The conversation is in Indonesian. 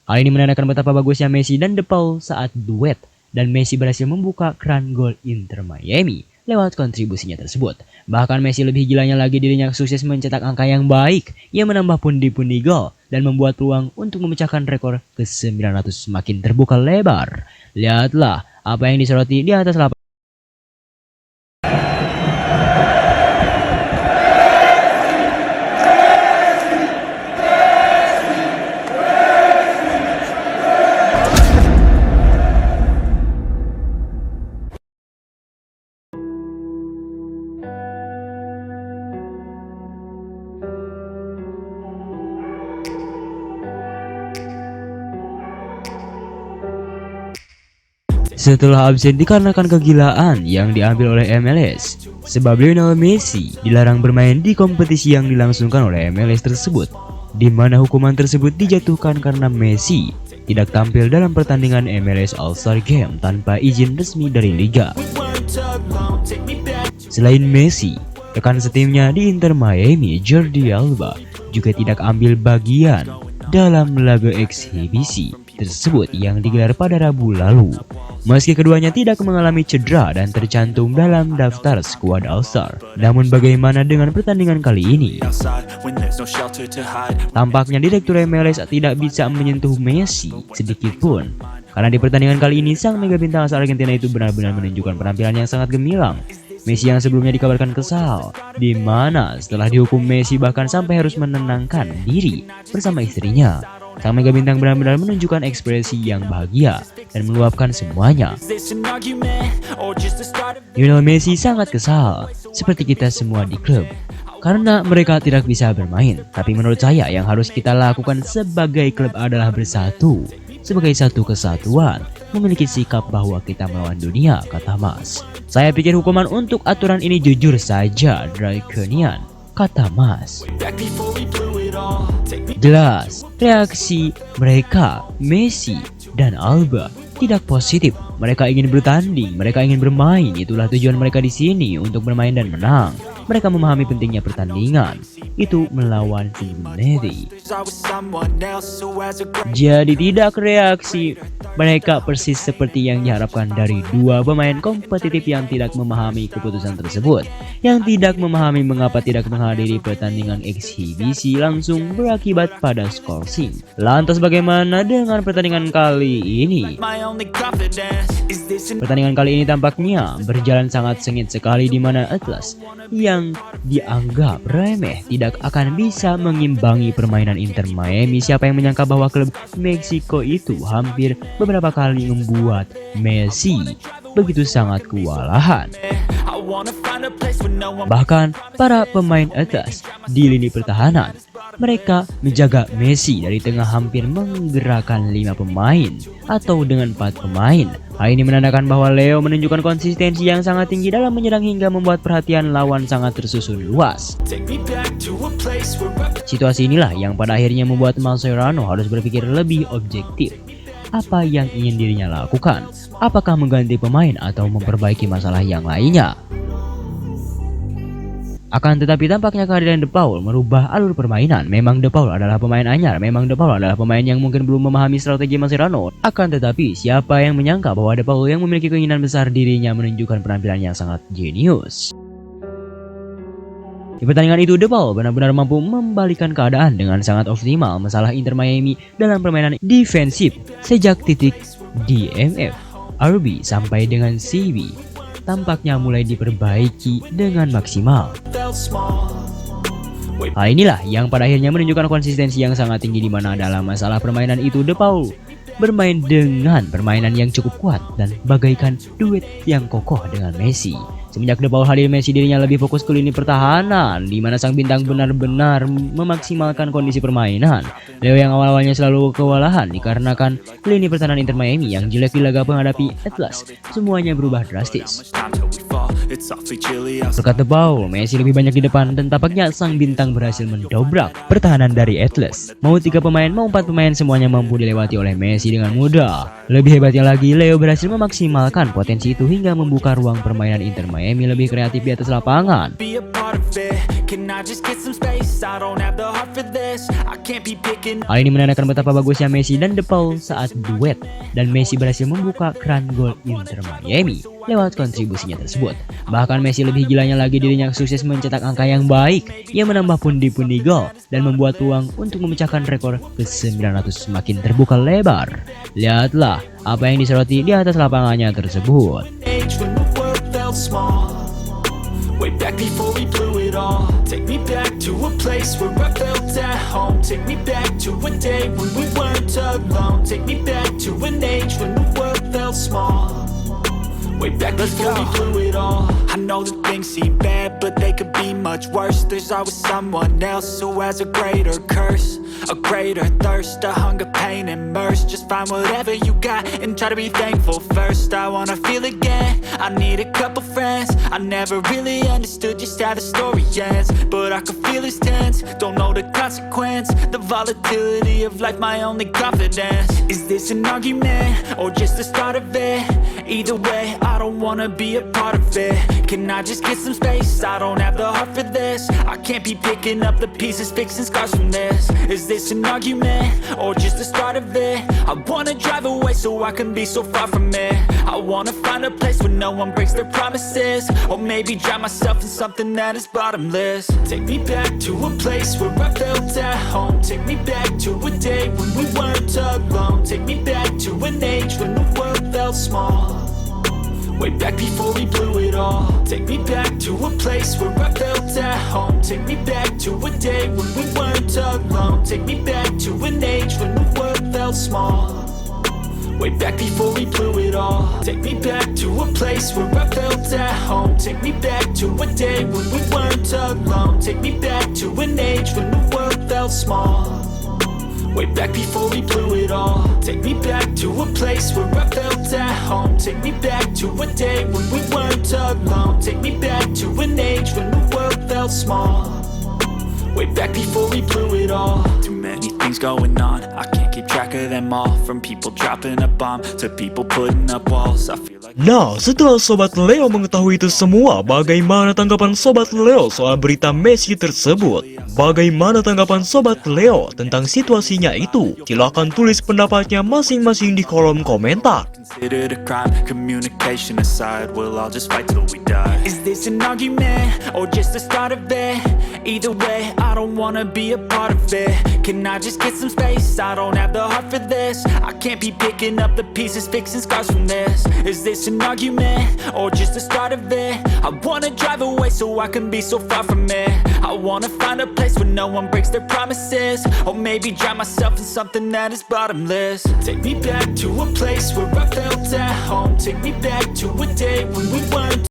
Hal ini menandakan betapa bagusnya Messi dan De Paul saat duet, dan Messi berhasil membuka keran gol Inter Miami lewat kontribusinya tersebut. Bahkan Messi lebih gilanya lagi, dirinya sukses mencetak angka yang baik. Ia menambah pundi-pundi gol dan membuat peluang untuk memecahkan rekor ke-900 semakin terbuka lebar. Lihatlah apa yang disoroti di atas lapangan. Setelah absen dikarenakan kegilaan yang diambil oleh MLS, sebab Lionel Messi dilarang bermain di kompetisi yang dilangsungkan oleh MLS tersebut, di mana hukuman tersebut dijatuhkan karena Messi tidak tampil dalam pertandingan MLS All-Star Game tanpa izin resmi dari Liga. Selain Messi, rekan setimnya di Inter Miami, Jordi Alba, juga tidak ambil bagian dalam laga eksibisi tersebut yang digelar pada Rabu lalu. Meski keduanya tidak mengalami cedera dan tercantum dalam daftar skuad All-Star, namun bagaimana dengan pertandingan kali ini? Tampaknya Direktur MLS tidak bisa menyentuh Messi sedikit pun, karena di pertandingan kali ini sang mega bintang asal Argentina itu benar-benar menunjukkan penampilan yang sangat gemilang. Messi yang sebelumnya dikabarkan kesal, di mana setelah dihukum Messi bahkan sampai harus menenangkan diri bersama istrinya. Sang mega bintang benar-benar menunjukkan ekspresi yang bahagia dan meluapkan semuanya. Lionel Messi sangat kesal, seperti kita semua di klub, karena mereka tidak bisa bermain. Tapi menurut saya yang harus kita lakukan sebagai klub adalah bersatu, sebagai satu kesatuan, memiliki sikap bahwa kita melawan dunia, kata Mas. Saya pikir hukuman untuk aturan ini jujur saja draconian, kata Mas. Jelas, reaksi mereka, Messi dan Alba, tidak positif. Mereka ingin bertanding, mereka ingin bermain. Itulah tujuan mereka di sini, untuk bermain dan menang. Mereka memahami pentingnya pertandingan itu melawan Cincinnati. Jadi tidak reaksi mereka persis seperti yang diharapkan dari dua pemain kompetitif yang tidak memahami keputusan tersebut, yang tidak memahami mengapa tidak menghadiri pertandingan eksibisi langsung berakibat pada skorsing. Lantas bagaimana dengan pertandingan kali ini? Pertandingan kali ini tampaknya berjalan sangat sengit sekali, di mana Atlas yang dianggap remeh tidak akan bisa mengimbangi permainan Inter Miami. Siapa yang menyangka bahwa klub Meksiko itu hampir beberapa kali membuat Messi begitu sangat kewalahan. Bahkan para pemain atas di lini pertahanan, mereka menjaga Messi dari tengah hampir menggerakkan 5 pemain atau dengan 4 pemain. Hal ini menandakan bahwa Leo menunjukkan konsistensi yang sangat tinggi dalam menyerang hingga membuat perhatian lawan sangat tersusun luas. Situasi inilah yang pada akhirnya membuat Mascherano harus berpikir lebih objektif. Apa yang ingin dirinya lakukan? Apakah mengganti pemain atau memperbaiki masalah yang lainnya? Akan tetapi tampaknya kehadiran De Paul merubah alur permainan. Memang De Paul adalah pemain anyar, memang De Paul adalah pemain yang mungkin belum memahami strategi Mascherano. Akan tetapi siapa yang menyangka bahwa De Paul yang memiliki keinginan besar dirinya menunjukkan penampilan yang sangat jenius. Di pertandingan itu De Paul benar-benar mampu membalikan keadaan dengan sangat optimal. Masalah Inter Miami dalam permainan defensif sejak titik DMF, RB sampai dengan CB tampaknya mulai diperbaiki dengan maksimal. Hal inilah yang pada akhirnya menunjukkan konsistensi yang sangat tinggi, di mana dalam masalah permainan itu De Paul bermain dengan permainan yang cukup kuat dan bagaikan duet yang kokoh dengan Messi. Semenjak De Paul hadir, Messi dirinya lebih fokus ke lini pertahanan, di mana sang bintang benar-benar memaksimalkan kondisi permainan. Leo yang awal-awalnya selalu kewalahan dikarenakan lini pertahanan Inter Miami yang jelek di laga menghadapi Atlas, semuanya berubah drastis. Berkat De Paul, Messi lebih banyak di depan dan tampaknya sang bintang berhasil mendobrak pertahanan dari Atlas. Mau 3 pemain, mau 4 pemain, semuanya mampu dilewati oleh Messi dengan mudah. Lebih hebatnya lagi, Leo berhasil memaksimalkan potensi itu hingga membuka ruang permainan Inter Miami lebih kreatif di atas lapangan. Can I just get some space? I don't have the heart for this. I can't be picking. Hal ini menandakan betapa bagusnya Messi dan De Paul saat duet, dan Messi berhasil membuka keran gol Inter Miami lewat kontribusinya tersebut. Bahkan Messi lebih gilanya lagi, dirinya sukses mencetak angka yang baik. Ia menambah pundi-pundi gol dan membuat peluang untuk memecahkan rekor ke-900 semakin terbuka lebar. Lihatlah apa yang disoroti di atas lapangannya tersebut. Way back before we blew it all. Take me back to a place where I felt at home. Take me back to a day when we weren't alone. Take me back to an age when the world felt small. Way back before we blew it all. I know that things seem bad, but they could be much worse. There's always someone else who has a greater curse, a greater thirst, a hunger, pain, and mercy. Just find whatever you got and try to be thankful first. I wanna feel again, I need a couple friends. I never really understood just how the story ends, but I can feel it's tense. Don't know the consequence, the volatility of life, my only confidence. Is this an argument, or just the start of it? Either way, I don't wanna be a part of it. Can I just get some space? I don't have the heart for this. I can't be picking up the pieces, fixing scars from this. Is this an argument, or just the start of it? I wanna drive away so I can be so far from it. I wanna find a place where no one breaks their promises, or maybe drown myself in something that is bottomless. Take me back to a place where I felt at home. Take me back to a day when we weren't alone. Take me back to an age when the world felt small. Way back before we blew it all. Take me back to a place where I felt at home. Take me back to a day when we weren't alone. Take me back to an age when the world felt small. Way back before we blew it all. Take me back to a place where I felt at home. Take me back to a day when we weren't alone. Take me back to an age when the world felt small. Way back before we blew it all. Take me back to a place where I felt at home. Take me back to a day when we weren't alone. Take me back to an age when the world felt small. Way back before we blew it all. Too many things going on, I can't keep track of them all. From people dropping a bomb to people putting up walls. I feel like... Nah, setelah Sobat Leo mengetahui itu semua, bagaimana tanggapan Sobat Leo soal berita Messi tersebut? Bagaimana tanggapan Sobat Leo tentang situasinya itu? Silahkan tulis pendapatnya masing-masing di kolom komentar. Considered a crime, communication aside, we'll all just fight till we die. Is this an argument, or just the start of it? Either way, I don't wanna be a part of it. Can I just get some space? I don't have the heart for this. I can't be picking up the pieces, fixing scars from this. Is this an argument, or just the start of it? I wanna drive away so I can be so far from it. I wanna find a place where no one breaks their promises, or maybe drown myself in something that is bottomless. Take me back to a place where I felt at home. Take me back to a day when we weren't